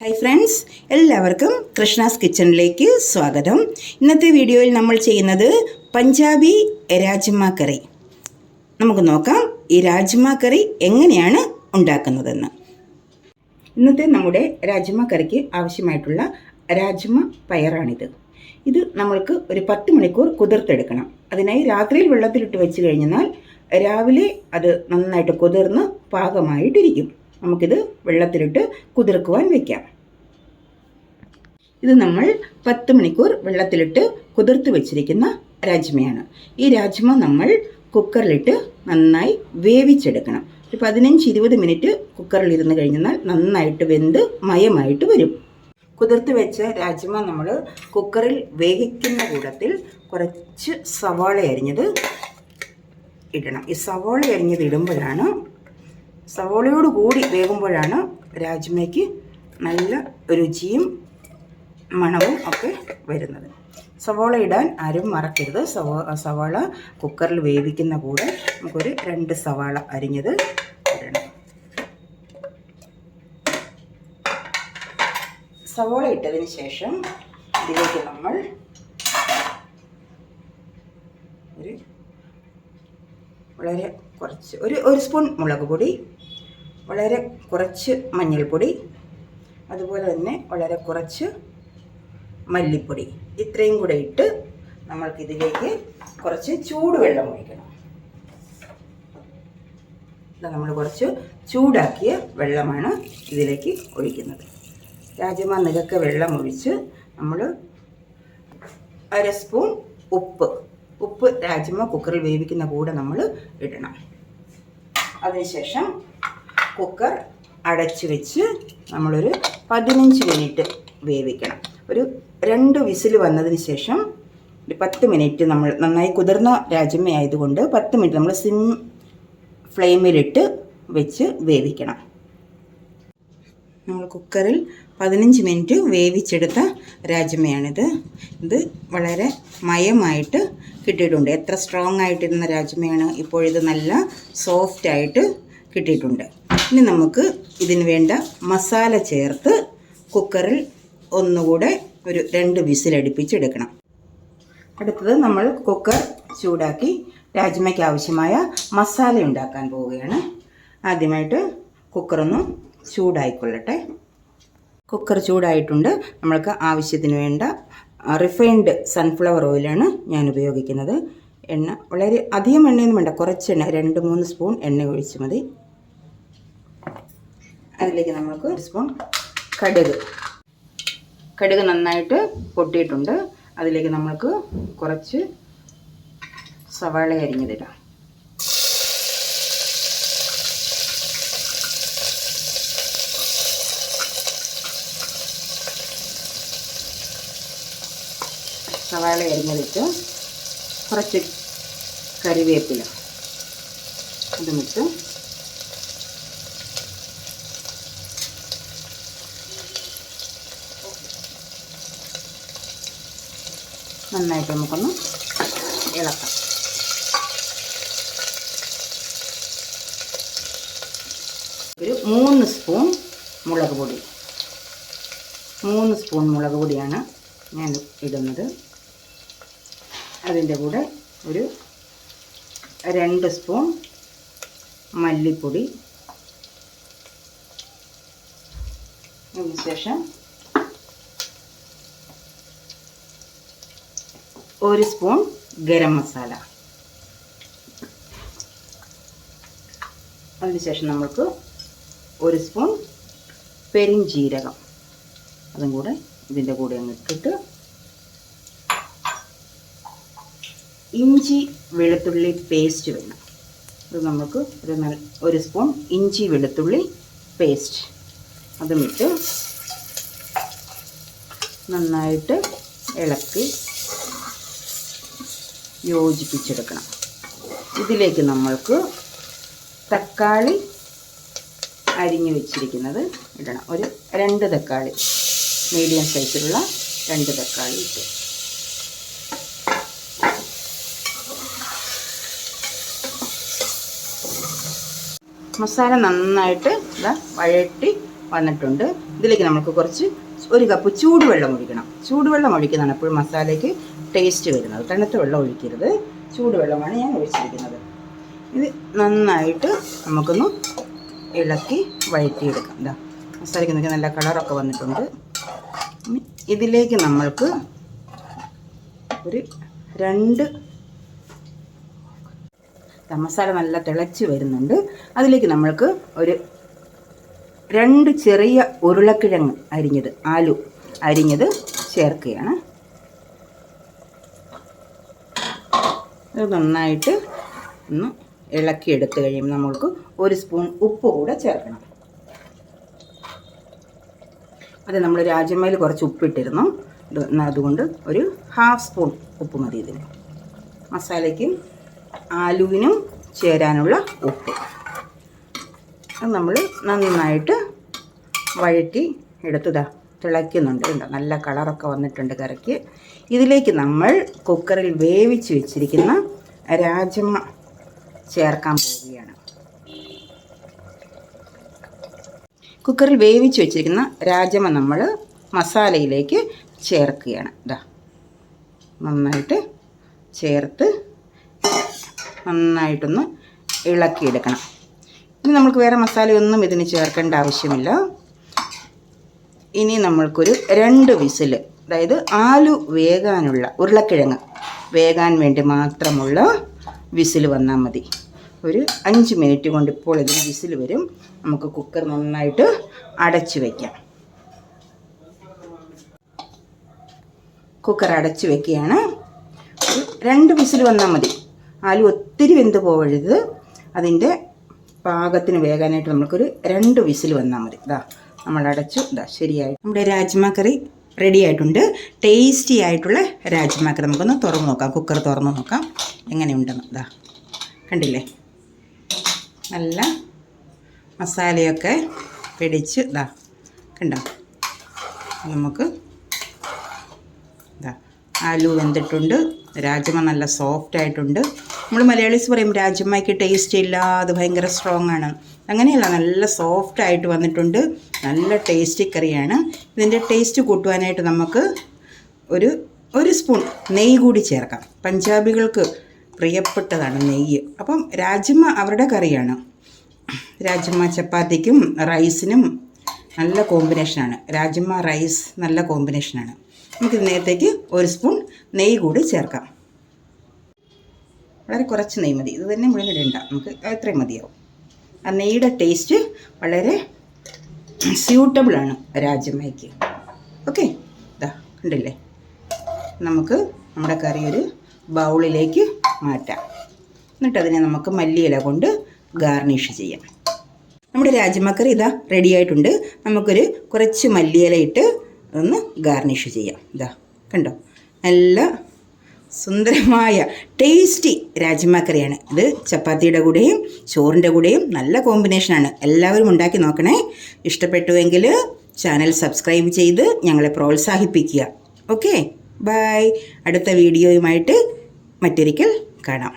Hi friends, എല്ലാവർക്കും കൃഷ്ണാസ് കിച്ചണിലേക്ക് സ്വാഗതം. ഇന്നത്തെ വീഡിയോയിൽ നമ്മൾ ചെയ്യുന്നത് പഞ്ചാബി രാജ്മ കറി. നമുക്ക് നോക്കാം ഈ രാജ്മ കറി എങ്ങനെയാണ് ഉണ്ടാക്കുന്നതെന്ന്. ഇന്നത്തെ നമ്മുടെ രാജ്മ കറിക്ക് ആവശ്യമായിട്ടുള്ള രാജ്മ പയറാണിത്. ഇത് നമ്മൾക്ക് ഒരു 10 മണിക്കൂർ കുതിർത്തെടുക്കണം. അതിനായി രാത്രിയിൽ വെള്ളത്തിലിട്ട് വെച്ച് കഴിഞ്ഞാൽ രാവിലെ അത് നന്നായിട്ട് കുതിർന്ന് പാകമായിട്ടിരിക്കും. നമുക്കിത് വെള്ളത്തിലിട്ട് കുതിർക്കുവാൻ വയ്ക്കാം. ഇത് നമ്മൾ 10 മണിക്കൂർ വെള്ളത്തിലിട്ട് കുതിർത്ത് വെച്ചിരിക്കുന്ന രാജ്മയാണ്. ഈ രാജ്മ നമ്മൾ കുക്കറിലിട്ട് നന്നായി വേവിച്ചെടുക്കണം. ഒരു 15-20 മിനിറ്റ് കുക്കറിൽ ഇരുന്ന് കഴിഞ്ഞാൽ നന്നായിട്ട് വെന്ത് മയമായിട്ട് വരും. കുതിർത്ത് വെച്ച രാജ്മ നമ്മൾ കുക്കറിൽ വേവിക്കുന്ന കൂട്ടത്തിൽ കുറച്ച് സവാള അരിഞ്ഞത് ഇടണം. ഈ സവാള അരിഞ്ഞത് ഇടുമ്പോഴാണ്, സവാളയോട് കൂടി വേകുമ്പോഴാണ് രാജ്മയ്ക്ക് നല്ല രുചിയും മണവും ഒക്കെ വരുന്നത്. സവാള ഇടാൻ ആരും മറക്കരുത്. സവാള കുക്കറിൽ വേവിക്കുന്ന കൂടെ നമുക്കൊരു 2 സവാള അരിഞ്ഞത് ഇടണം. സവാള ഇട്ടതിന് ശേഷം ഇതിലേക്ക് നമ്മൾ വളരെ കുറച്ച് ഒരു സ്പൂൺ മുളക് പൊടി, വളരെ കുറച്ച് മഞ്ഞൾപ്പൊടി, അതുപോലെ തന്നെ വളരെ കുറച്ച് മല്ലിപ്പൊടി, ഇത്രയും കൂടെ ഇട്ട് നമ്മൾക്കിതിലേക്ക് കുറച്ച് ചൂടുവെള്ളം ഒഴിക്കണം. നമ്മൾ കുറച്ച് ചൂടാക്കിയ വെള്ളമാണ് ഇതിലേക്ക് ഒഴിക്കുന്നത്. രാജ്മ നികക്ക വെള്ളം ഒഴിച്ച് നമ്മൾ 1/2 സ്പൂൺ ഉപ്പ് രാജ്മ കുക്കറിൽ വേവിക്കുന്ന കൂടെ നമ്മൾ ഇടണം. അതിനുശേഷം കുക്കർ അടച്ച് വെച്ച് നമ്മളൊരു 15 മിനിറ്റ് വേവിക്കണം. ഒരു 2 വിസിൽ വന്നതിന് ശേഷം ഒരു 10 മിനിറ്റ് നമ്മൾ നന്നായി കുതിർന്ന രാജ്മ ആയതുകൊണ്ട് 10 മിനിറ്റ് നമ്മൾ സിം ഫ്ലെയിമിലിട്ട് വെച്ച് വേവിക്കണം. നമ്മൾ കുക്കറിൽ 15 മിനിറ്റ് വേവിച്ചെടുത്ത രാജ്മയാണിത്. ഇത് വളരെ മയമായിട്ട് കിട്ടിയിട്ടുണ്ട്. എത്ര സ്ട്രോങ് ആയിട്ടിരുന്ന രാജ്മയാണ്, ഇപ്പോഴിത് നല്ല സോഫ്റ്റായിട്ട് കിട്ടിയിട്ടുണ്ട്. ഇനി നമുക്ക് ഇതിന് വേണ്ട മസാല ചേർത്ത് കുക്കറിൽ ഒന്നുകൂടെ ഒരു 2 വിസിലടുപ്പിച്ചെടുക്കണം. അടുത്തത് നമ്മൾ കുക്കർ ചൂടാക്കി രാജ്മയ്ക്ക് ആവശ്യമായ മസാല ഉണ്ടാക്കാൻ പോവുകയാണ്. ആദ്യമായിട്ട് കുക്കറൊന്ന് ചൂടായിക്കൊള്ളട്ടെ. കുക്കർ ചൂടായിട്ടുണ്ട്. നമ്മൾക്ക് ആവശ്യത്തിന് വേണ്ട റിഫൈൻഡ് സൺഫ്ലവർ ഓയിലാണ് ഞാൻ ഉപയോഗിക്കുന്നത്. എണ്ണ വളരെ അധികം എണ്ണയൊന്നും വേണ്ട, കുറച്ച് എണ്ണ, 2-3 സ്പൂൺ എണ്ണ ഒഴിച്ച് മതി. അതിലേക്ക് നമുക്ക് 1 സ്പൂൺ കടുക് നന്നായിട്ട് പൊട്ടിയിട്ടുണ്ട്. അതിലേക്ക് നമ്മൾക്ക് കുറച്ച് സവാള അരിഞ്ഞതിടാം. സവാള അരിഞ്ഞതിട്ട് കുറച്ച് കറിവേപ്പില അതുമിട്ട് നന്നായിട്ട് നമുക്കൊന്ന് ഇളക്കാം. ഒരു 3 സ്പൂൺ മുളക് പൊടി, 3 സ്പൂൺ മുളക് പൊടിയാണ് ഞാൻ ഇടുന്നത്. അതിൻ്റെ കൂടെ ഒരു 2 സ്പൂൺ മല്ലിപ്പൊടി, അതിനുശേഷം 1 സ്പൂൺ ഗരം മസാല, അതിനുശേഷം നമുക്ക് 1 സ്പൂൺ പെരിഞ്ജീരകം അതും കൂടെ ഇതിൻ്റെ കൂടെ അങ്ങ് ഇട്ടിട്ട് ഇഞ്ചി വെളുത്തുള്ളി പേസ്റ്റ് വേണം. അത് നമുക്ക് 1 സ്പൂൺ ഇഞ്ചി വെളുത്തുള്ളി പേസ്റ്റ് അതും ഇട്ട് നന്നായിട്ട് ഇളക്കി യോജിപ്പിച്ചെടുക്കണം. ഇതിലേക്ക് നമ്മൾക്ക് തക്കാളി അരിഞ്ഞു വെച്ചിരിക്കുന്നത് ഇടണം. ഒരു 2 തക്കാളി, മീഡിയം സൈസിലുള്ള 2 തക്കാളി ഇട്ട് മസാല നന്നായിട്ട് വഴറ്റി വന്നിട്ടുണ്ട്. ഇതിലേക്ക് നമുക്ക് കുറച്ച് 1 കപ്പ് ചൂടുവെള്ളം ഒഴിക്കണം. ചൂടുവെള്ളം ഒഴിക്കുന്നതാണ് എപ്പോഴും മസാലയ്ക്ക് ടേസ്റ്റ് വരുന്നത്. തണുത്ത വെള്ളം ഒഴിക്കരുത്, ചൂടുവെള്ളമാണ് ഞാൻ ഒഴിച്ചിരിക്കുന്നത്. ഇത് നന്നായിട്ട് നമുക്കൊന്ന് ഇളക്കി വഴറ്റിയെടുക്കാം. ഇതാ മസാലയ്ക്ക് നോക്കി നല്ല കളറൊക്കെ വന്നിട്ടുണ്ട്. ഇതിലേക്ക് നമ്മൾക്ക് ഒരു 2 മസാല നല്ല തിളച്ച് വരുന്നുണ്ട്. അതിലേക്ക് നമ്മൾക്ക് ഒരു 2 ചെറിയ ഉരുളക്കിഴങ്ങ് അരിഞ്ഞത്, ആലു അരിഞ്ഞത് ചേർക്കുകയാണ്. ഇത് നന്നായിട്ട് ഒന്ന് ഇളക്കിയെടുത്ത് കഴിയുമ്പോൾ നമ്മൾക്ക് 1 സ്പൂൺ ഉപ്പ് കൂടെ ചേർക്കണം. അത് നമ്മൾ രാജ്മയിൽ കുറച്ച് ഉപ്പിട്ടിരുന്നു, അതുകൊണ്ട് ഒരു 1/2 സ്പൂൺ ഉപ്പ് മതി ഇതിന്. മസാലയ്ക്കും ആലുവിനും ചേരാനുള്ള ഉപ്പ് അത് നമ്മൾ നന്നായിട്ട് വഴറ്റി എടുത്തതാ തിളയ്ക്കുന്നുണ്ട്. ഉണ്ടോ, നല്ല കളറൊക്കെ വന്നിട്ടുണ്ട് കറിക്ക്. ഇതിലേക്ക് നമ്മൾ കുക്കറിൽ വേവിച്ച് വെച്ചിരിക്കുന്ന രാജ്മ ചേർക്കാൻ പോവുകയാണ്. കുക്കറിൽ വേവിച്ച് വെച്ചിരിക്കുന്ന രാജ്മ നമ്മൾ മസാലയിലേക്ക് ചേർക്കുകയാണ്. ഇതാ നന്നായിട്ട് ചേർത്ത് നന്നായിട്ടൊന്ന് ഇളക്കിയെടുക്കണം. ഇനി നമുക്ക് വേറെ മസാലയൊന്നും ഇതിന് ചേർക്കേണ്ട ആവശ്യമില്ല. ഇനി നമ്മൾക്കൊരു 2 വിസിൽ, അതായത് ആലു വേകാനുള്ള, ഉരുളക്കിഴങ്ങ് വേകാൻ വേണ്ടി മാത്രമുള്ള വിസിൽ വന്നാൽ മതി. ഒരു 5 മിനിറ്റ് കൊണ്ട് ഇപ്പോൾ ഇതിന് വിസിൽ വരും. നമുക്ക് കുക്കർ നന്നായിട്ട് അടച്ചു വയ്ക്കാം. കുക്കർ അടച്ചു വയ്ക്കുകയാണ്. ഒരു 2 വിസിൽ വന്നാൽ മതി. ആലു ഒത്തിരി വെന്ത് പോകരുത്. അതിൻ്റെ പാകത്തിന് വേകാനായിട്ട് നമുക്കൊരു 2 വിസിൽ വന്നാൽ മതി. ഇതാ നമ്മൾ അടച്ചു. ഇതാ ശരിയായി നമ്മുടെ രാജ്മ കറി റെഡി ആയിട്ടുണ്ട്. ടേസ്റ്റി ആയിട്ടുള്ള രാജ്മ കറി നമുക്കൊന്ന് തുറന്ന് നോക്കാം. കുക്കർ തുറന്ന് നോക്കാം എങ്ങനെയുണ്ടെന്ന്. ഇതാ കണ്ടില്ലേ, നല്ല മസാലയൊക്കെ പിടിച്ച് ഇതാ കണ്ടോ. നമുക്ക് ഇതാ ആലു വെന്തിട്ടുണ്ട്, രാജ്മ നല്ല സോഫ്റ്റ് ആയിട്ടുണ്ട്. നമ്മൾ മലയാളീസ് പറയും രാജ്മയ്ക്ക് ടേസ്റ്റ് ഇല്ല, അത് ഭയങ്കര സ്ട്രോങ് ആണ്. അങ്ങനെയല്ല, നല്ല സോഫ്റ്റ് ആയിട്ട് വന്നിട്ടുണ്ട്. നല്ല ടേസ്റ്റി കറിയാണ്. ഇതിൻ്റെ ടേസ്റ്റ് കൂട്ടുവാനായിട്ട് നമുക്ക് ഒരു സ്പൂൺ നെയ്യ് കൂടി ചേർക്കാം. പഞ്ചാബികൾക്ക് പ്രിയപ്പെട്ടതാണ് നെയ്യ്. അപ്പം രാജ്മ അവരുടെ കറിയാണ്. രാജ്മ ചപ്പാത്തിക്കും റൈസിനും നല്ല കോമ്പിനേഷനാണ്. രാജ്മ റൈസ് നല്ല കോമ്പിനേഷനാണ്. നമുക്ക് ഇതിനകത്തേക്ക് 1 സ്പൂൺ നെയ്യ് കൂടി ചേർക്കാം. വളരെ കുറച്ച് നെയ്യ് മതി. ഇത് തന്നെ മുഴുവൻ ഇടണ്ട, നമുക്ക് അത്രയും മതിയാവും. ആ നെയ്യുടെ ടേസ്റ്റ് വളരെ സ്യൂട്ടബിളാണ് രാജ്മയ്ക്ക്. ഓക്കെ, ഇതാ കണ്ടില്ലേ. നമുക്ക് നമ്മുടെ കറി ഒരു ബൗളിലേക്ക് മാറ്റാം. എന്നിട്ട് അതിനെ നമുക്ക് മല്ലിയില കൊണ്ട് ഗാർണിഷ് ചെയ്യാം. നമ്മുടെ രാജ്മ കറി ഇതാ റെഡി ആയിട്ടുണ്ട്. നമുക്കൊരു കുറച്ച് മല്ലിയില ഇട്ട് ഒന്ന് ഗാർണിഷ് ചെയ്യാം. ഇതാ കണ്ടോ, നല്ല സുന്ദരമായ ടേസ്റ്റി രാജ്മ കറിയാണ്. ഇത് ചപ്പാത്തിയുടെ കൂടെയും ചോറിൻ്റെ കൂടെയും നല്ല കോമ്പിനേഷനാണ്. എല്ലാവരും ഉണ്ടാക്കി നോക്കണേ. ഇഷ്ടപ്പെട്ടുവെങ്കിൽ ചാനൽ സബ്സ്ക്രൈബ് ചെയ്ത് ഞങ്ങളെ പ്രോത്സാഹിപ്പിക്കുക. Okay, bye. അടുത്ത വീഡിയോയുമായിട്ട് മറ്റൊരിക്കൽ കാണാം.